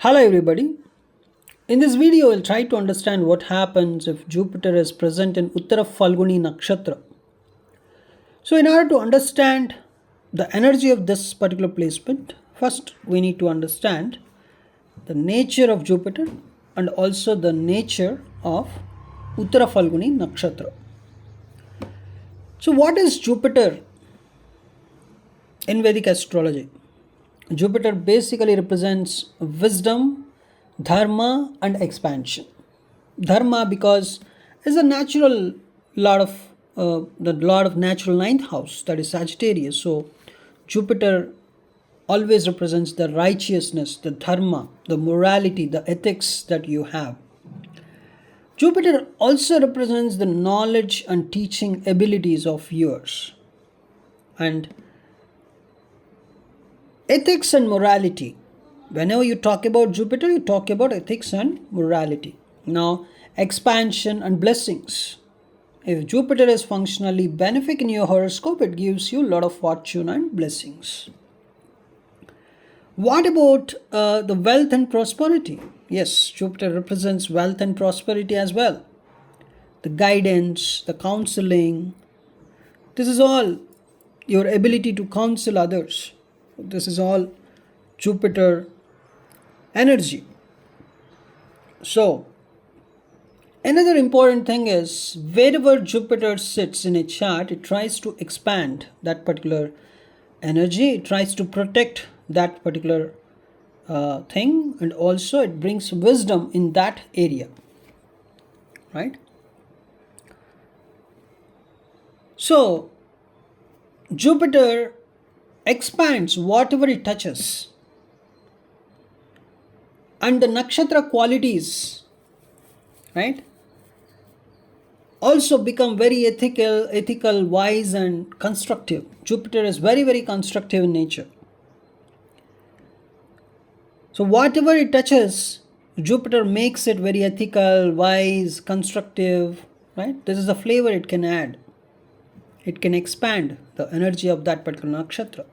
Hello everybody. In this video, I'll try to understand what happens if Jupiter is present in uttaraphalguni nakshatra. So in order to understand the energy of this particular placement, first we need to understand the nature of Jupiter and also the nature of uttaraphalguni nakshatra. So what is Jupiter in Vedic astrology? Jupiter basically represents wisdom, dharma, and expansion. Dharma because is a natural lord of the lord of natural ninth house, that is Sagittarius. So Jupiter always represents the righteousness, the dharma, the morality, the ethics that you have. Jupiter also represents the knowledge and teaching abilities of yours. And ethics and morality. Whenever you talk about Jupiter, you talk about ethics and morality. Now, expansion and blessings. If Jupiter is functionally benefic in your horoscope, it gives you a lot of fortune and blessings. What about the wealth and prosperity? Yes, Jupiter represents wealth and prosperity as well. The guidance, the counseling. This is all your ability to counsel others. This is all Jupiter energy. So, another important thing is wherever Jupiter sits in a chart, it tries to expand that particular energy, it tries to protect that particular thing, and also it brings wisdom in that area. Right? So, Jupiter expands whatever it touches, and the nakshatra qualities, right, also become very ethical, wise, and constructive. Jupiter is very constructive in nature. So whatever it touches, Jupiter makes it very ethical, wise, constructive, right? This is the flavor it can add. It can expand the energy of that particular nakshatra.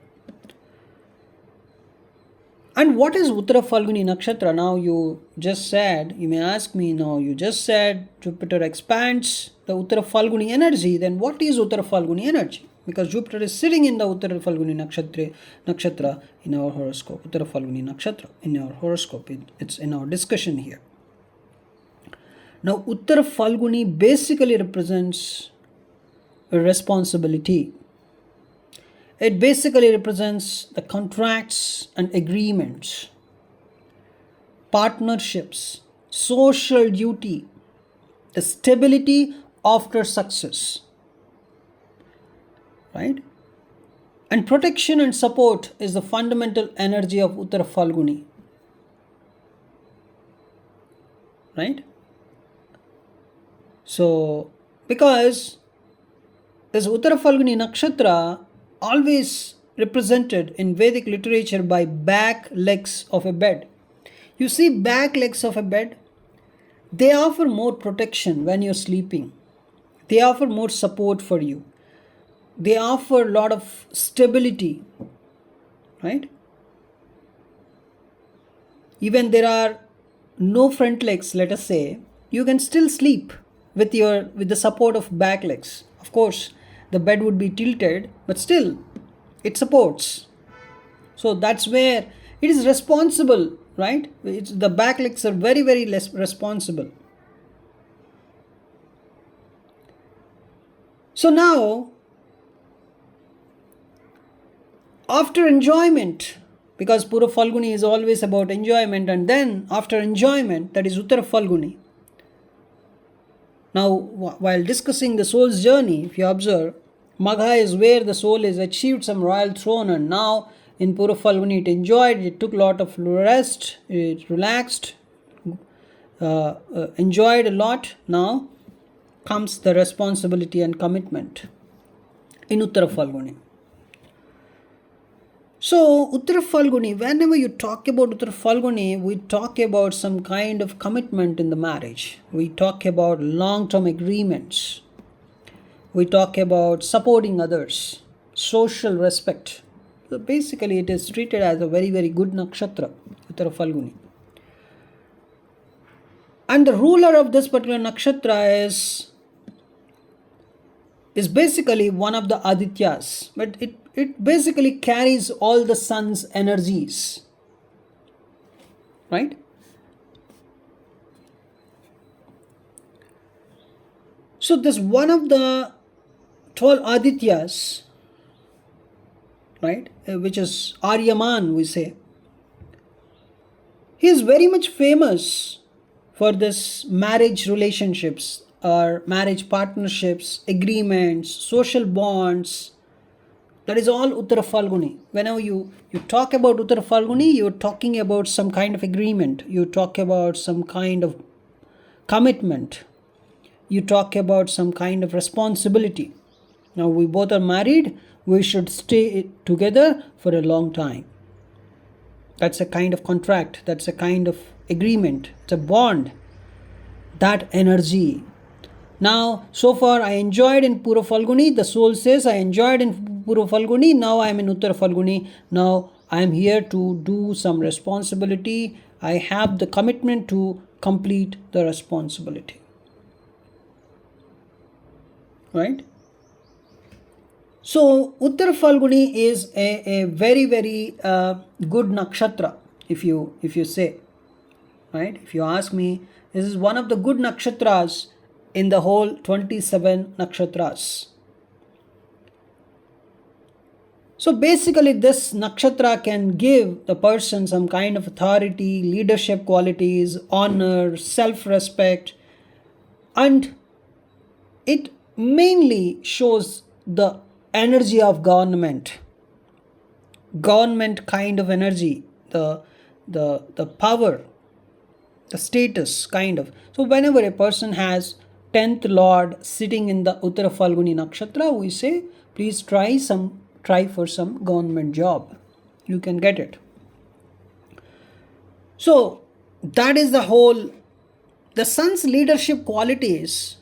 And what is uttaraphalguni nakshatra? Now you just said, you may ask me, now you just said Jupiter expands the uttaraphalguni energy, then what is uttaraphalguni energy? Because Jupiter is sitting in the uttaraphalguni nakshatra in our horoscope. Uttaraphalguni nakshatra in our horoscope. It's in our discussion here. Now uttaraphalguni basically represents a responsibility. It basically represents the contracts and agreements, partnerships, social duty, the stability after success, right? And protection and support is the fundamental energy of uttaraphalguni, right? So, because this uttaraphalguni nakshatra always represented in Vedic literature by back legs of a bed. You see, back legs of a bed, they offer more protection when you're sleeping. They offer more support for you. They offer a lot of stability, right? Even there are no front legs, let us say, you can still sleep with the support of back legs. Of course, the bed would be tilted, but still it supports. So that's where it is responsible, right? The back legs are very less responsible. So now, after enjoyment, because Pura Falguni is always about enjoyment, and then after enjoyment, that is Uttara Falguni. Now, while discussing the soul's journey, if you observe, Magha is where the soul has achieved some royal throne, and now in Pura Falguni it enjoyed, it took a lot of rest, it relaxed, enjoyed a lot. Now comes the responsibility and commitment in Uttara Falguni. So, Uttara Falguni, whenever you talk about Uttara Falguni, we talk about some kind of commitment in the marriage. We talk about long-term agreements. We talk about supporting others, social respect. So basically, it is treated as a very good nakshatra, Uttara Falguni. And the ruler of this particular nakshatra is basically one of the Adityas, but it basically carries all the sun's energies, right? So this one of the 12 Adityas, right, which is Aryaman, we say, he is very much famous for this marriage relationships or marriage partnerships, agreements, social bonds. That is all uttaraphalguni. Whenever you talk about uttaraphalguni, you're talking about some kind of agreement. You talk about some kind of commitment. You talk about some kind of responsibility. Now we both are married. We should stay together for a long time. That's a kind of contract. That's a kind of agreement. It's a bond. That energy. Now, so far I enjoyed in Pura Falguni. The soul says I enjoyed in Pura Falguni. Now I am in Uttara Falguni. Now I am here to do some responsibility. I have the commitment to complete the responsibility. Right? So Uttara Falguni is a very, very good nakshatra, if you say. Right? If you ask me, this is one of the good nakshatras in the whole 27 nakshatras. So basically this nakshatra can give the person some kind of authority, leadership qualities, honor, self-respect, and it mainly shows the energy of government kind of energy, the power, the status kind of. So whenever a person has 10th lord sitting in the Uttara Falguni nakshatra, we say please try for some government job, you can get it. So that is the sun's leadership qualities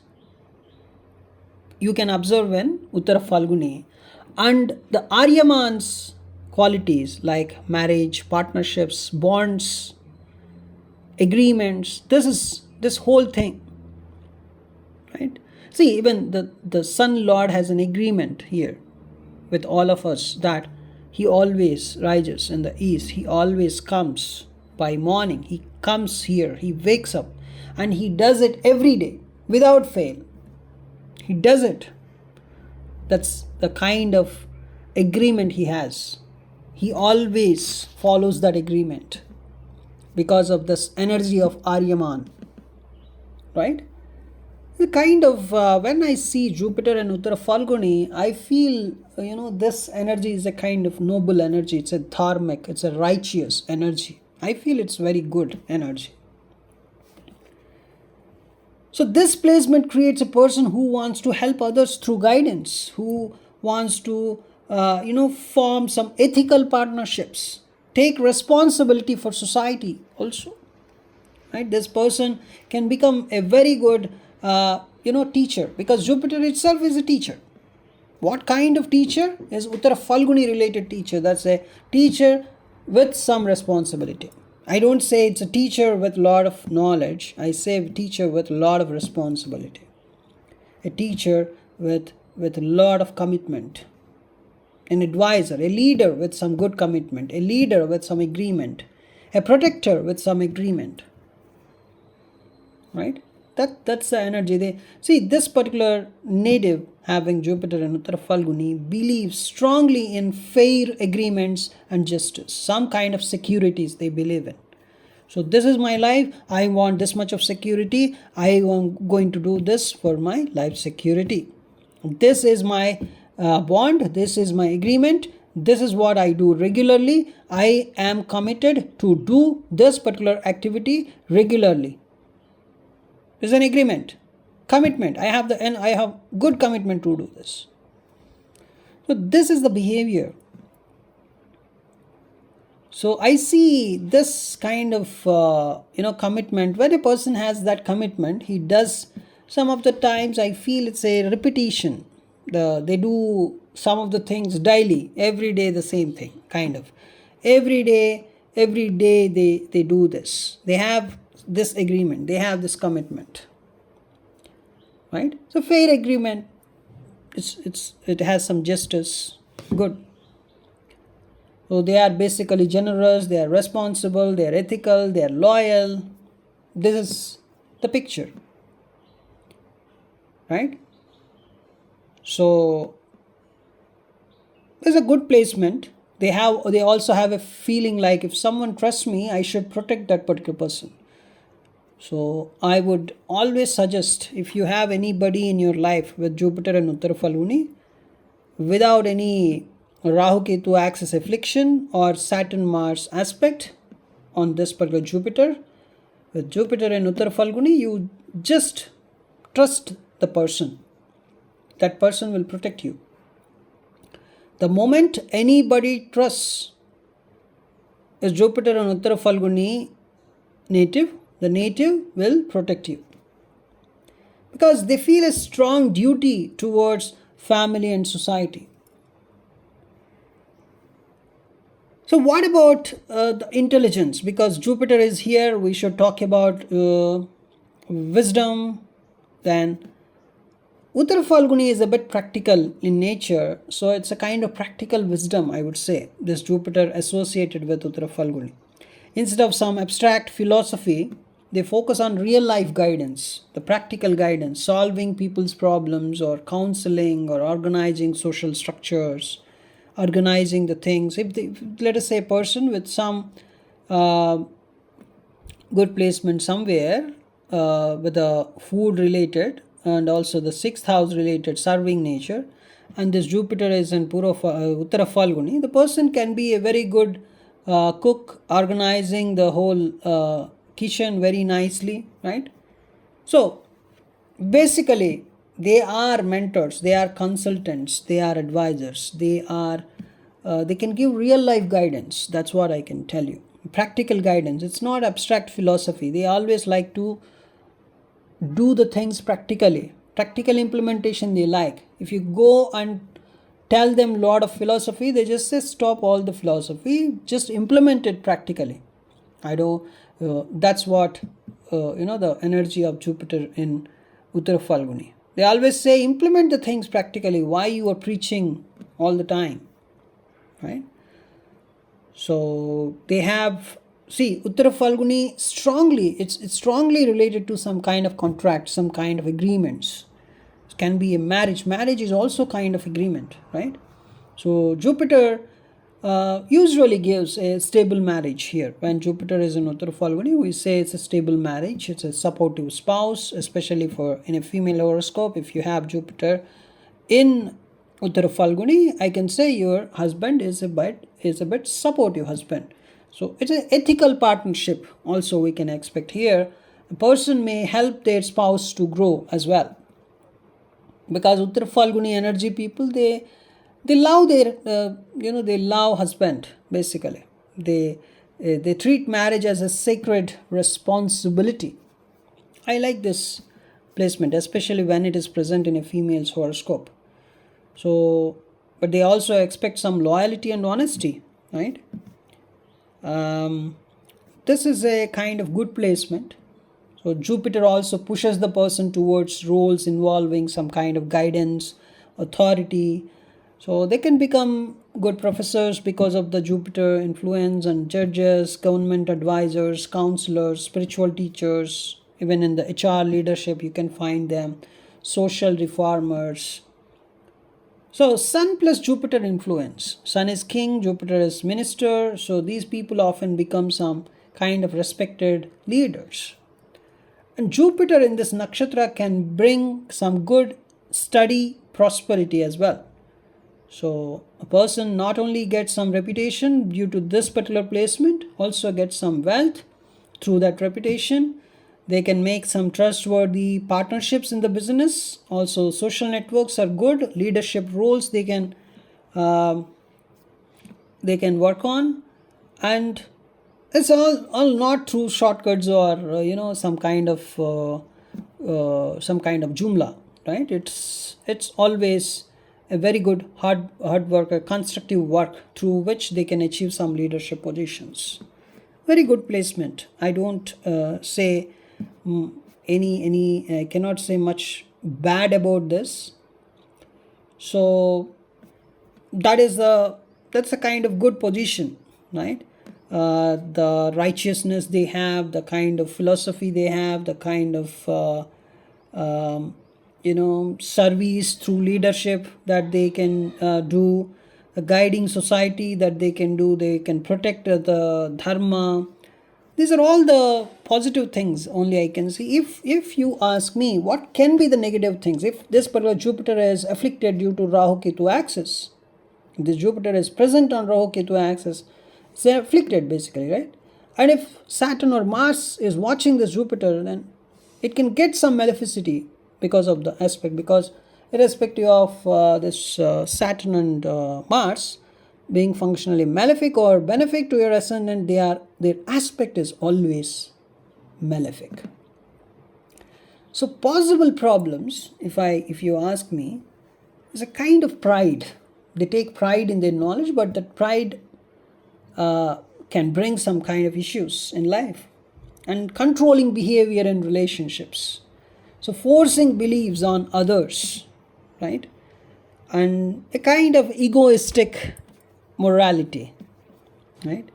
you can observe in Uttara Falguni, and the Aryaman's qualities like marriage, partnerships, bonds, agreements, this whole thing, right? See, even the sun lord has an agreement here with all of us that he always rises in the east, he always comes by morning, he comes here, he wakes up, and he does it every day without fail. He does it. That's the kind of agreement he has. He always follows that agreement because of this energy of Aryaman, right? The kind of when I see Jupiter and Uttara Falguni, I feel this energy is a kind of noble energy. It's a dharmic, it's a righteous energy. I feel it's very good energy. So this placement creates a person who wants to help others through guidance, who wants to form some ethical partnerships, take responsibility for society also. Right? This person can become a very good teacher, because Jupiter itself is a teacher. What kind of teacher? Is Uttara Falguni related teacher. That's a teacher with some responsibility. I don't say it's a teacher with a lot of knowledge. I say a teacher with a lot of responsibility. A teacher with a lot of commitment. An advisor, a leader with some good commitment, a leader with some agreement, a protector with some agreement. Right? That's the energy. They see this particular native having Jupiter and Uttara Falguni believes strongly in fair agreements and justice, some kind of securities they believe in. So this is my life, I want this much of security, I am going to do this for my life security. This is my bond, this is my agreement, this is what I do regularly, I am committed to do this particular activity regularly. Is an agreement, commitment. I have good commitment to do this. So this is the behavior. So I see this kind of commitment. When a person has that commitment, he does. Some of the times I feel it's a repetition. They do some of the things daily, every day the same thing, kind of. Every day they do this. They have this agreement, they have this commitment, right? So fair agreement, it has some justice, good. So they are basically generous, they are responsible, they are ethical, they are loyal. This is the picture, right? So there's a good placement. They also have a feeling like if someone trusts me, I should protect that particular person. So I would always suggest, if you have anybody in your life with Jupiter and uttaraphalguni, without any Rahu Ketu axis affliction or Saturn Mars aspect on this particular Jupiter, with Jupiter and uttaraphalguni, you just trust the person. That person will protect you. The moment anybody trusts is Jupiter and uttaraphalguni native, the native will protect you, because they feel a strong duty towards family and society. So what about the intelligence? Because Jupiter is here, we should talk about wisdom. Then uttaraphalguni is a bit practical in nature, so it's a kind of practical wisdom, I would say, this Jupiter associated with uttaraphalguni. Instead of some abstract philosophy, they focus on real life guidance, the practical guidance, solving people's problems or counseling or organizing social structures, organizing the things. Let us say a person with some good placement somewhere with a food related and also the sixth house related serving nature, and this Jupiter is in uttaraphalguni, the person can be a very good cook, organizing the whole kitchen very nicely, right? So basically they are mentors, they are consultants, they are advisors, they can give real life guidance. That's what I can tell you, practical guidance. It's not abstract philosophy. They always like to do the things practically, practical implementation they like. If you go and tell them a lot of philosophy, they just say stop all the philosophy, just implement it practically. That's what the energy of Jupiter in uttaraphalguni. They always say implement the things practically. Why you are preaching all the time, right? So they have, see, uttaraphalguni it's strongly related to some kind of contract, some kind of agreements. It can be a marriage is also kind of agreement, right? So Jupiter usually gives a stable marriage here. When Jupiter is in uttaraphalguni, we say it's a stable marriage, it's a supportive spouse, especially for in a female horoscope. If you have Jupiter in uttaraphalguni, I can say your husband is a bit supportive husband. So it's an ethical partnership also we can expect here. A person may help their spouse to grow as well, because uttaraphalguni energy people, they love their they love husband. Basically they treat marriage as a sacred responsibility. I like this placement, especially when it is present in a female's horoscope. So but they also expect some loyalty and honesty, right? This is a kind of good placement. So Jupiter also pushes the person towards roles involving some kind of guidance, authority. So they can become good professors because of the Jupiter influence, and judges, government advisors, counselors, spiritual teachers. Even in the HR leadership you can find them, social reformers. So Sun plus Jupiter influence. Sun is king, Jupiter is minister. So these people often become some kind of respected leaders. And Jupiter in this nakshatra can bring some good study, prosperity as well. So a person not only gets some reputation due to this particular placement, also gets some wealth through that reputation. They can make some trustworthy partnerships in the business. Also social networks are good. Leadership roles they can work on. And it's all not through shortcuts or some kind of jumla, right? It's always a very good hard work, a constructive work through which they can achieve some leadership positions. Very good placement. I don't say I cannot say much bad about this. So that's a kind of good position, right? The righteousness they have, the kind of philosophy they have, the kind of service through leadership that they can do, a guiding society that they can do. They can protect the dharma. These are all the positive things only I can see. If you ask me what can be the negative things, if this particular Jupiter is afflicted due to Rahu Ketu axis, this Jupiter is present on Rahu Ketu axis, it's afflicted basically, right? And if Saturn or Mars is watching this Jupiter, then it can get some maleficity because of the aspect, because irrespective of this Saturn and Mars being functionally malefic or benefic to your ascendant, their aspect is always malefic. So possible problems, if you ask me, is a kind of pride. They take pride in their knowledge, but that pride can bring some kind of issues in life, and controlling behavior in relationships. So forcing beliefs on others, right? And a kind of egoistic morality, right?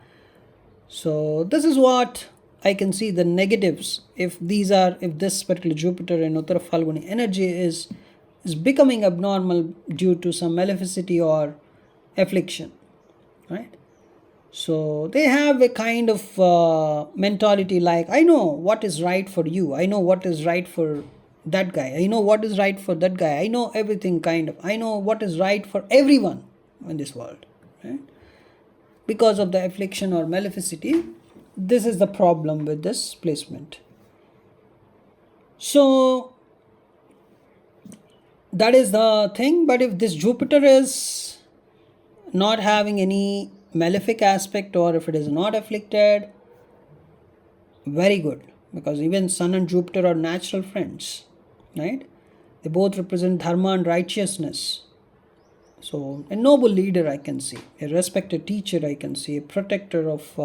So this is what I can see the negatives. If this particular Jupiter in uttaraphalguni energy is becoming abnormal due to some maleficity or affliction, right? So they have a kind of mentality like, I know what is right for you, I know what is right for that guy, I know what is right for that guy, I know everything, I know what is right for everyone in this world, right? Because of the affliction or maleficity, this is the problem with this placement. So that is the thing. But if this Jupiter is not having any malefic aspect, or if it is not afflicted, very good, because even Sun and Jupiter are natural friends, right? They both represent dharma and righteousness. So a noble leader I can see, a respected teacher I can see, a protector of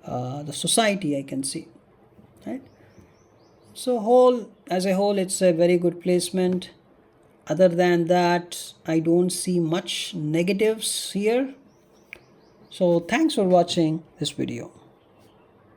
the society I can see, right? So as a whole, it's a very good placement. Other than that, I don't see much negatives here. So thanks for watching this video.